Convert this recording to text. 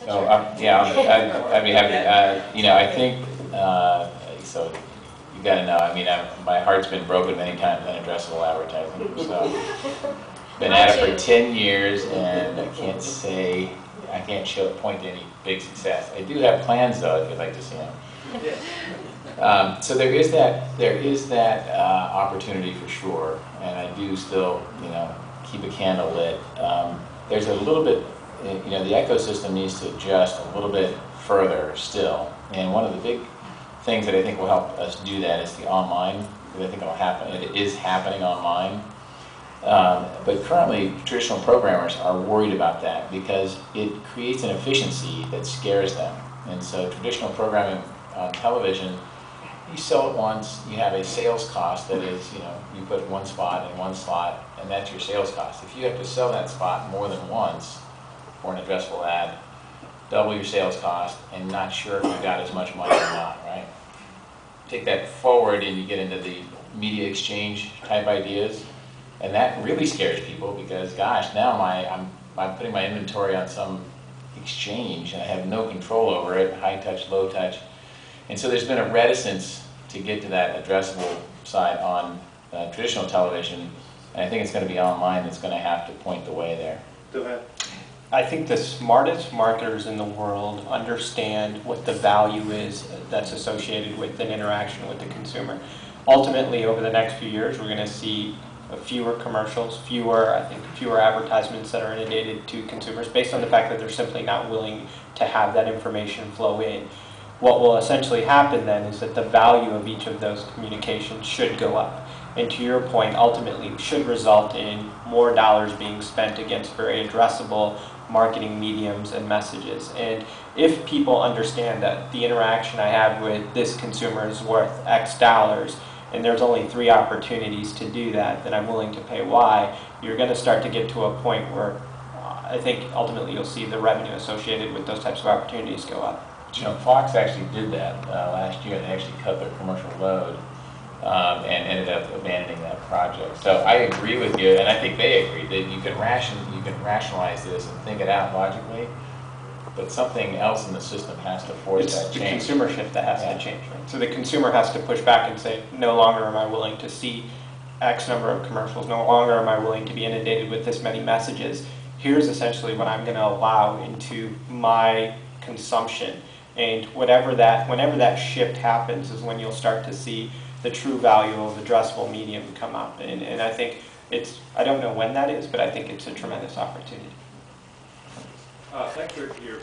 So yeah, I'd be happy. You know, I think so. You got to know. I mean, my heart's been broken many times on addressable advertising. So been at it for 10 years, and I can't point to any big success. I do have plans though, if you'd like to see them. So there is that opportunity for sure, and I do still, you know, keep a candle lit. There's a little bit, you know, the ecosystem needs to adjust a little bit further still, and one of the big things that I think will help us do that is the online, because I think it'll happen. It is happening online. But currently, traditional programmers are worried about that because it creates an efficiency that scares them. And so traditional programming on television, you sell it once, you have a sales cost that is, you know, you put one spot in one slot, and that's your sales cost. If you have to sell that spot more than once for an addressable ad, double your sales cost, and not sure if you got as much money or not, right? Take that forward and you get into the media exchange type ideas, and that really scares people because, gosh, now I'm putting my inventory on some exchange and I have no control over it, high touch, low touch. And so there's been a reticence to get to that addressable side on traditional television, and I think it's going to be online that's going to have to point the way there. Go ahead. I think the smartest marketers in the world understand what the value is that's associated with an interaction with the consumer. Ultimately, over the next few years, we're going to see fewer commercials, fewer advertisements that are inundated to consumers based on the fact that they're simply not willing to have that information flow in. What will essentially happen then is that the value of each of those communications should go up. And to your point, ultimately should result in more dollars being spent against very addressable marketing mediums and messages. And if people understand that the interaction I have with this consumer is worth X dollars, and there's only 3 opportunities to do that, then I'm willing to pay Y, you're going to start to get to a point where I think ultimately you'll see the revenue associated with those types of opportunities go up. You know, Fox actually did that last year. They actually cut their commercial load and ended up abandoning that project. So I agree with you, and I think they agree that you can rationalize this and think it out logically, but something else in the system has to force that change. It's the consumer shift that has to change, right? So the consumer has to push back and say, no longer am I willing to see X number of commercials, no longer am I willing to be inundated with this many messages. Here's essentially what I'm going to allow into my consumption. And whenever that shift happens is when you'll start to see the true value of addressable medium come up. And I think I don't know when that is, but I think it's a tremendous opportunity. Thanks for your